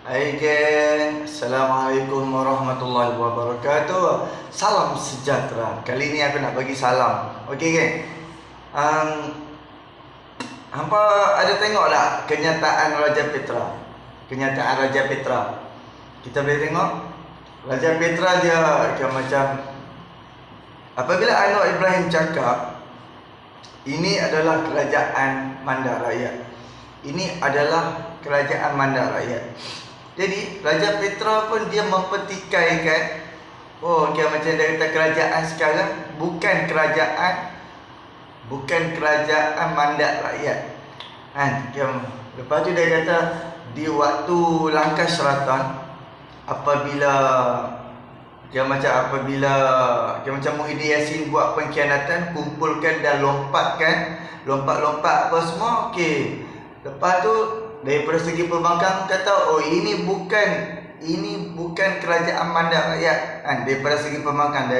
Hai geng, Assalamualaikum warahmatullahi wabarakatuh. Salam sejahtera. Kali ini aku nak bagi salam. Okey geng. um, Hampa ada tengok tak kenyataan Raja Petra? Kenyataan Raja Petra. Kita boleh tengok Raja Petra dia macam apabila Anwar Ibrahim cakap ini adalah kerajaan Mandar Rakyat. Ini adalah kerajaan Mandar Rakyat. Jadi Raja Petra pun dia mempertikaikan, macam dia kata kerajaan sekarang bukan kerajaan mandat rakyat. Lepas tu dia kata di waktu langkah Seraton, apabila Muhyiddin Yassin buat pengkhianatan, kumpulkan dan lompat apa semua, okey. Lepas tu daripada segi pembangkang kata ini bukan kerajaan mandat rakyat daripada segi pembangkang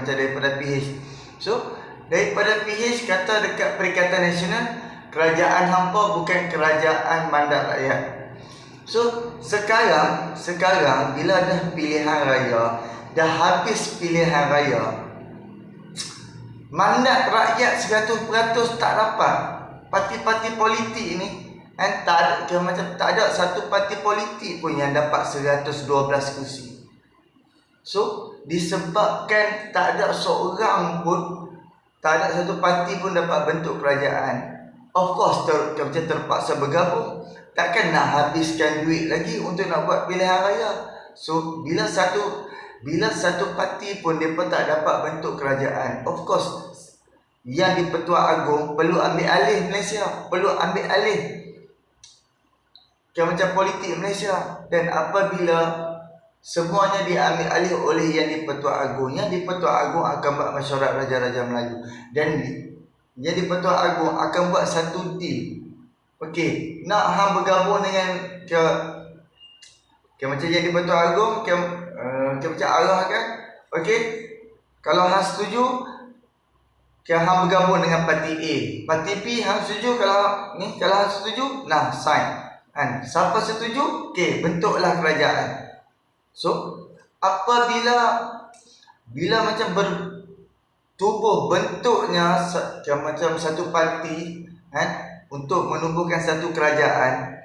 daripada PH. So daripada PH kata dekat Perikatan Nasional kerajaan hampa bukan kerajaan mandat rakyat. So sekarang bila dah pilihan raya, dah habis pilihan raya, mandat rakyat 100% tak dapat. Parti-parti politik ini tak ada satu parti politik pun yang dapat 112 kursi. So disebabkan tak ada seorang pun, tak ada satu parti pun dapat bentuk kerajaan, of course terpaksa bergabung. Takkan nak habiskan duit lagi untuk nak buat pilihan raya. So bila satu parti pun mereka tak dapat bentuk kerajaan, of course yang di Pertuan Agong perlu ambil alih Malaysia, perlu ambil alih politik Malaysia. Dan apabila semuanya diambil alih oleh yang di Pertuan Agong, yang di Pertuan Agong akan buat mesyuarat Raja-Raja Melayu, dan yang di Pertuan Agong akan buat satu deal. Okey, nak hang bergabung dengan macam yang di Pertuan Agong, macam arah kan. Okey, kalau hang setuju, hang bergabung dengan parti A. Parti B hang setuju, kalau hang setuju, sign. Siapa setuju, okey, bentuklah kerajaan. So apabila macam bertubuh bentuknya macam satu parti untuk menumbuhkan satu kerajaan,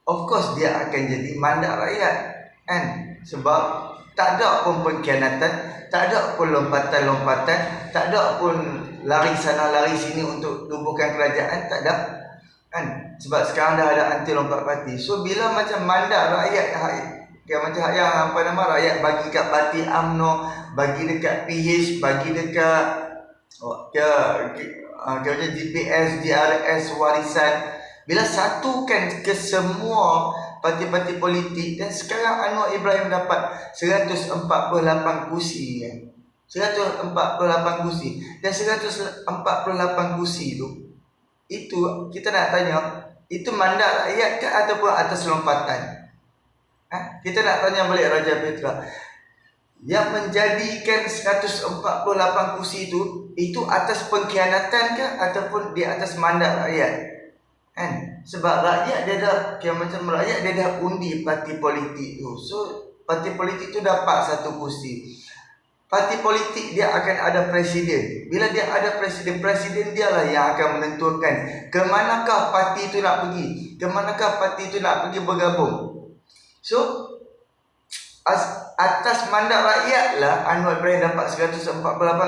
of course dia akan jadi mandat rakyat sebab tak ada pun pengkhianatan, tak ada pun lompatan-lompatan, tak ada pun lari sana lari sini untuk tumbuhkan kerajaan, tak ada sebab sekarang dah ada anti lompat parti. So bila macam mandat rakyat rakyat bagi kat parti UMNO, bagi dekat PH, bagi dekat GPS, DRS, warisan, bila satukan ke semua parti-parti politik, dan sekarang Anwar Ibrahim dapat 148 kursi 148 kursi, dan 148 kursi itu kita nak tanya, itu mandat rakyat ke ataupun atas lompatan? Kita nak tanya balik Raja Petra, yang menjadikan 148 kursi itu atas pengkhianatan ke ataupun di atas mandat rakyat? Sebab rakyat dia dah undi parti politik tu. So parti politik tu dapat satu kursi. Parti politik dia akan ada presiden. Bila dia ada presiden dia lah yang akan menentukan ke manakah parti tu nak pergi, ke manakah parti tu nak pergi bergabung. So atas mandat rakyat lah Anwar Ibrahim dapat 148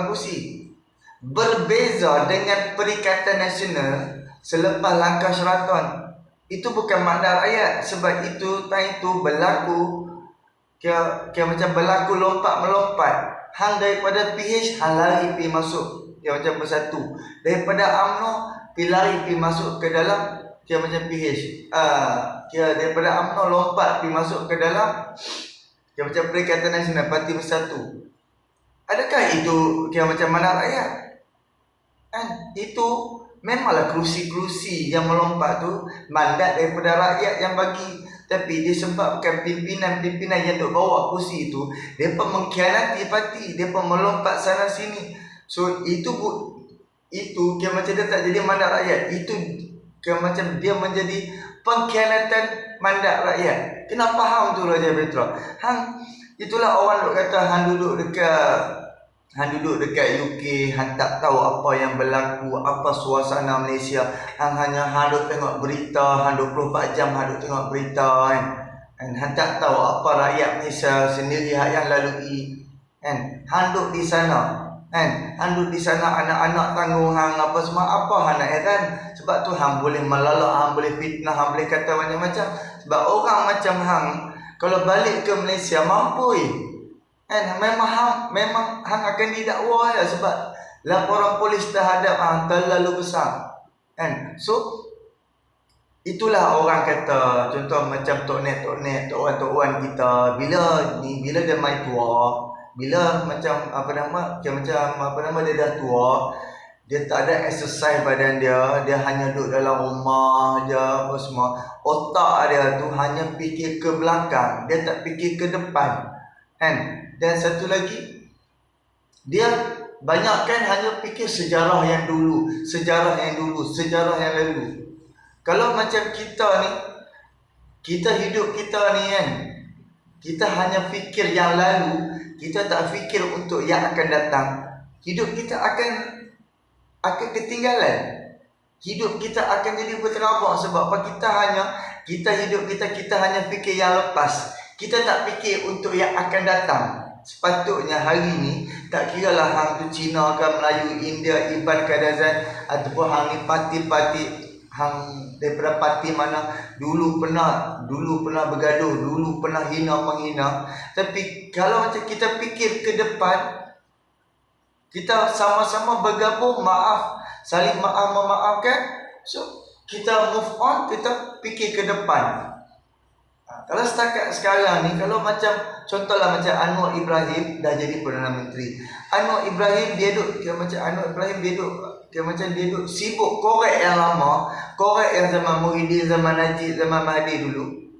kursi. Berbeza dengan Perikatan Nasional selepas langkah Sheraton. Itu bukan mandat rakyat, sebab itu time tu berlaku macam berlaku lompat-melompat. Hang daripada PH hang lari pergi masuk macam bersatu, daripada UMNO lari pergi masuk ke dalam macam PH, daripada UMNO lompat pergi masuk ke dalam macam Perikatan Nasional, Parti Bersatu. Adakah itu macam mandat rakyat? Itu memanglah kerusi-kerusi yang melompat tu mandat daripada rakyat yang bagi, tapi disebabkan pimpinan-pimpinan yang duk bawa kursi itu, mereka mengkhianati parti, mereka melompat sana sini. So itu macam dia tak jadi mandat rakyat, itu macam dia menjadi pengkhianatan mandat rakyat. Kena faham tu Raja Petra. Itulah orang duk kata hang duduk dekat UK, hang tak tahu apa yang berlaku, apa suasana Malaysia. Hang duk tengok berita, hang 24 jam hang duk tengok berita kan. Hang tak tahu apa rakyat Malaysia sendiri yang lalui kan. Hang duk di sana kan. Hang duk di sana, anak-anak tanggung hang apa semua, apa hang nak heran. Sebab tu hang boleh melalak, hang boleh fitnah, hang boleh kata macam-macam. Sebab orang macam hang kalau balik ke Malaysia mampu kan, memang hang akan didakwa ya, sebab laporan polis terhadap hang terlalu besar kan. So itulah orang kata, contoh macam tok wan kita, bila dia mai tua, bila dia dah tua, dia tak ada exercise badan dia hanya duduk dalam rumah je apa semua. Otak dia tu hanya fikir ke belakang, dia tak fikir ke depan kan. Dan satu lagi, dia banyak kan hanya fikir sejarah yang dulu, sejarah yang lalu. Kalau macam kita ni, kita hidup kita ni kan, kita hanya fikir yang lalu, kita tak fikir untuk yang akan datang, hidup kita akan ketinggalan. Hidup kita akan jadi berterabak. Sebab apa? Kita hanya fikir yang lepas. Kita tak fikir untuk yang akan datang. Sepatutnya hari ni, tak kira lah hang tu Cina ke Melayu, India, Iban, Kadazan, ataupun hang ni parti-parti, hang daripada parti mana, dulu pernah bergaduh, dulu pernah hina-menghina. Tapi kalau macam kita fikir ke depan, kita sama-sama bergabung, saling memaafkan. So kita move on, kita fikir ke depan. Kalau setakat sekarang ni, kalau macam contohlah macam Anwar Ibrahim dah jadi Perdana Menteri. Anwar Ibrahim dia duk sibuk korek yang lama, korek yang zaman Muhyiddin, zaman Najib, zaman Mahathir dulu.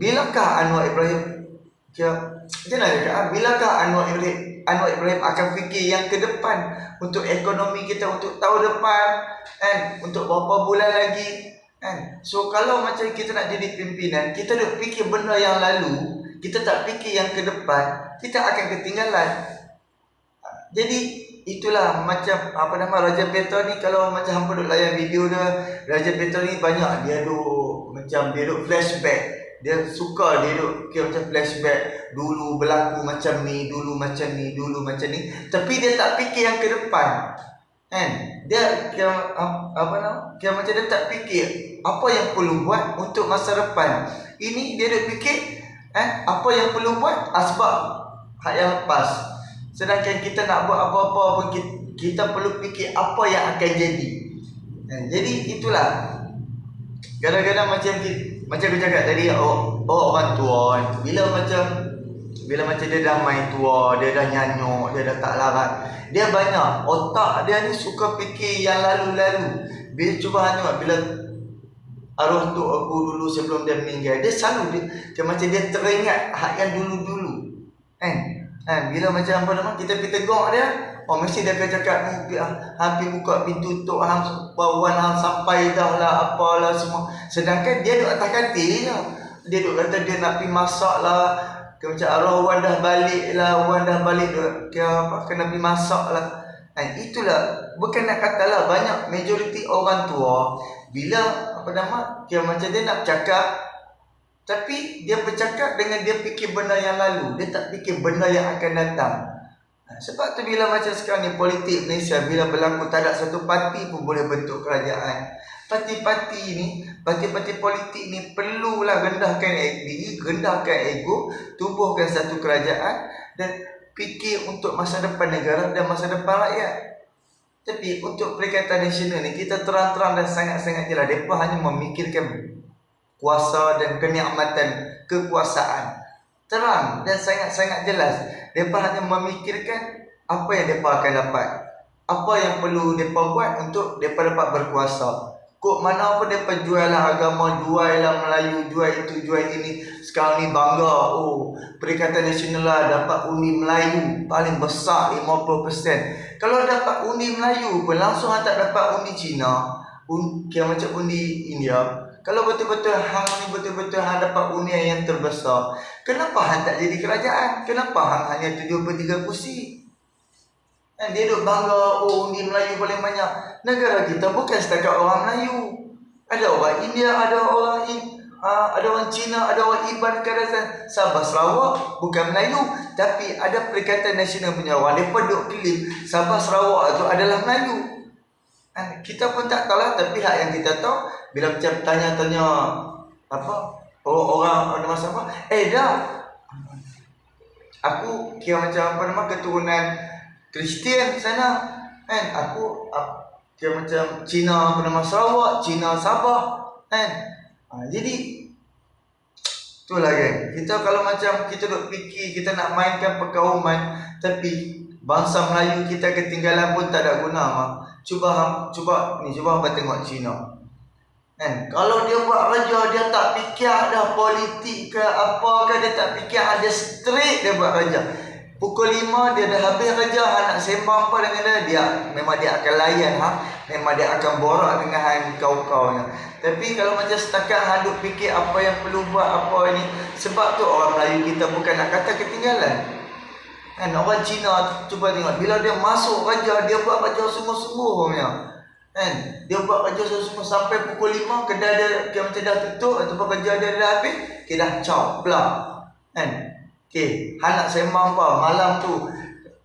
Bilakah Anwar Ibrahim bilakah Anwar Ibrahim akan fikir yang ke depan untuk ekonomi kita, untuk tahun depan kan, untuk berapa bulan lagi kan. So kalau macam kita nak jadi pimpinan, kita duk fikir benda yang lalu, kita tak fikir yang ke depan, kita akan ketinggalan. Jadi itulah macam Raja Petra ni. Kalau macam hampa duk layan video dia, Raja Petra ni banyak dia duk flashback. Dia suka dia duk kira macam flashback, dulu berlaku macam ni, dulu macam ni. Tapi dia tak fikir yang ke depan kan. Dia kira macam dia tak fikir apa yang perlu buat untuk masa depan. Ini dia duk fikir apa yang perlu buat sebab hak yang lepas. Sedangkan kita nak buat apa-apa pun kita perlu fikir apa yang akan jadi. Jadi itulah kadang-kadang macam aku cakap tadi, orang tua bila macam dia dah main tua, dia dah nyanyuk, dia dah tak larat, dia banyak otak dia ni suka fikir yang lalu-lalu. Bila cuba hanya bila arwah tok aku dulu sebelum dia meninggal, dia selalu macam dia teringat hak yang dulu-dulu kan. Bila macam kita pergi tegak dia, mesti dia akan cakap ni hampir buka pintu tok hang, bawan hang sampai dah lah, apalah semua. Sedangkan dia duk atas katil je, dia duk kata dia nak pergi masak lah, macam arwah wan dah balik kena pergi masak lah. Itulah, bukan nak kata lah, banyak majoriti orang tua bila macam dia nak cakap, tapi dia bercakap dengan dia fikir benda yang lalu, dia tak fikir benda yang akan datang. Sebab tu bila macam sekarang ni politik Malaysia, bila berlaku tak ada satu parti pun boleh bentuk kerajaan. Parti-parti politik ni perlulah rendahkan diri, rendahkan ego, tubuhkan satu kerajaan dan fikir untuk masa depan negara dan masa depan rakyat. Tapi untuk Perikatan Nasional ni, kita terang-terang dan sangat-sangat jelas, mereka hanya memikirkan kuasa dan kenikmatan kekuasaan. Terang dan sangat-sangat jelas. Mereka hanya memikirkan apa yang mereka akan dapat, apa yang perlu mereka buat untuk mereka dapat berkuasa. Kok mana pun mereka jual lah agama, jual lah Melayu, jual itu, jual ini. Sekarang ni bangga, Perikatan Nasional lah dapat undi Melayu paling besar 50%. Kalau dapat undi Melayu pun langsung tak dapat undi Cina, kira macam undi India. Kalau betul-betul hang ni betul-betul hang dapat undian yang terbesar, kenapa hang tak jadi kerajaan? Kenapa hang hanya 73 kursi? Dia duk bangga, oh undi Melayu paling banyak. Negara kita bukan setakat orang Melayu. Ada orang India, ada orang Cina, ada orang Iban, Karasan, Sabah, Sarawak, bukan Melayu. Tapi ada Perikatan Nasional punya orang. Mereka duk klaim Sabah, Sarawak itu adalah Melayu. Kita pun tak tahu lah. Tapi hak yang kita tahu, bila macam tanya-tanya orang ada masa apa, dah aku kira macam keturunan Kristian sana kan. Aku kira macam Cina nama Sarawak, Cina Sabah kan. Jadi itulah kan. Kita kalau macam kita duk fikir kita nak mainkan perkauman, tapi bangsa Melayu kita ketinggalan pun tak ada guna mah. Cuba apa tengok Cina kan. Kalau dia buat raja, dia tak fikir dah politik ke apa ke, dia tak fikir, dia straight dia buat raja. Pukul 5 dia dah habis kerja, nak sembang apa dengan dia, memang dia akan layan, memang dia akan borak dengan kau-kaunya. Tapi kalau macam setakat hang duk fikir apa yang perlu buat apa ni, sebab tu orang Melayu kita bukan nak kata ketinggalan. Kan orang Cina cuba tengok, bila dia masuk kerja, dia buat kerja sungguh-sungguh punya. Kan dia buat kerja sungguh-sungguh sampai pukul 5 kedai dia macam dah tutup ataupun kerja dia dah habis, dah caw pula. Kan hang nak sembang apa malam tu,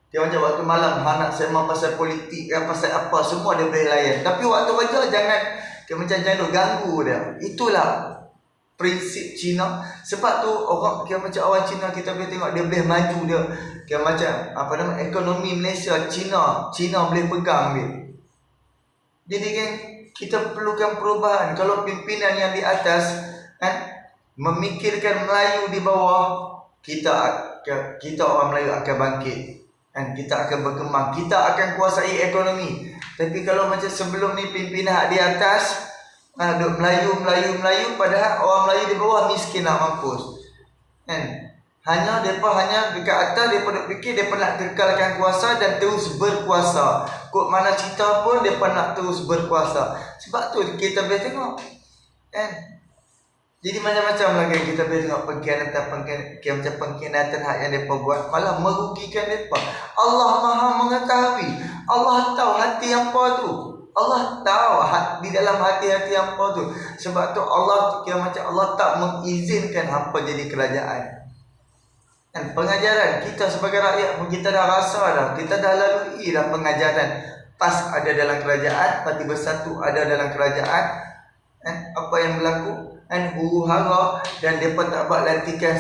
dia macam waktu malam hang nak sembang pasal politik ke pasal apa, semua dia boleh layan. Tapi waktu kerja jangan ganggu dia. Itulah prinsip Cina. Sebab tu orang macam orang Cina kita boleh tengok dia boleh maju, dia macam ekonomi Malaysia Cina boleh pegang dia. Jadi kan kita perlukan perubahan. Kalau pimpinan yang di atas memikirkan Melayu di bawah, kita orang Melayu akan bangkit dan kita akan berkembang, kita akan kuasai ekonomi. Tapi kalau macam sebelum ni pimpinan di atas duk Melayu, padahal orang Melayu di bawah miskin nak mampus kan. Hanya dekat atas depa duk fikir depa nak kekalkan kuasa dan terus berkuasa. Kok mana cerita pun depa nak terus berkuasa. Sebab tu kita boleh tengok kan. Jadi macam-macam lagi kita boleh tengok pengkhianatan hak yang depa buat, malah merugikan depa. Allah Maha mengetahui. Allah tahu hati hampa tu. Allah tahu di dalam hati-hati hampa tu. Sebab tu Allah Allah tak mengizinkan hampa jadi kerajaan. Dan pengajaran kita sebagai rakyat pun kita dah rasa dah, kita dah lalui dah pengajaran. PAS ada dalam kerajaan, Parti Bersatu ada dalam kerajaan. Apa yang berlaku? Huru-hara dan mereka tak buat lantikan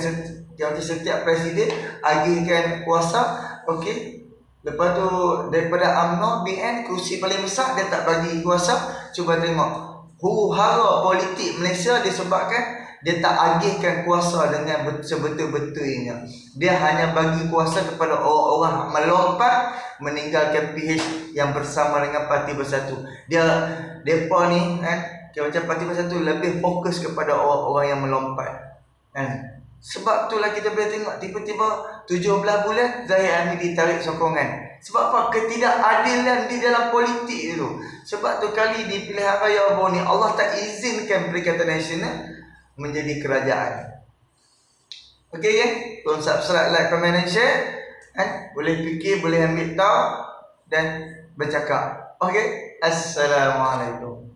setiap presiden, agihkan kuasa. Okey. Lepas tu daripada UMNO, BN kursi paling besar dia tak bagi kuasa. Cuba tengok huru-hara politik Malaysia disebabkan dia tak agihkan kuasa dengan sebetul-betulnya. Dia hanya bagi kuasa kepada orang-orang melompat meninggalkan PH yang bersama dengan Parti Bersatu. Depa ni macam Parti Bersatu lebih fokus kepada orang-orang yang melompat kan. Sebab itulah kita boleh tengok tiba-tiba 17 bulan Zahid Hamid ditarik sokongan. Sebab apa? Ketidakadilan di dalam politik itu. Sebab tu kali di pilihan raya baru ni Allah tak izinkan Perikatan Nasional menjadi kerajaan. Okey ya? Tolong subscribe, like, komen dan share. Boleh fikir, boleh ambil tahu dan bercakap. Okey? Assalamualaikum.